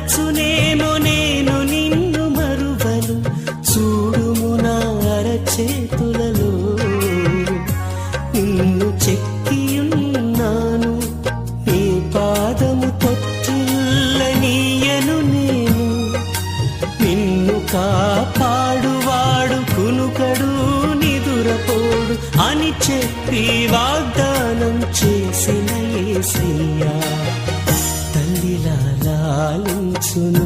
తలచునేమో నేను నిన్ను మరువను, చూడుము నా అరచేతులలో నిన్ను చెక్కియున్నాను. నీ పాదము తొట్టిల్లనీయను నేను, నిన్ను కాపాడువాడు కునుకడు నిదురపోడు అని చెప్పి వాగ్దానం చేసిన యేసయ్యా తల్లిలా లాలించును.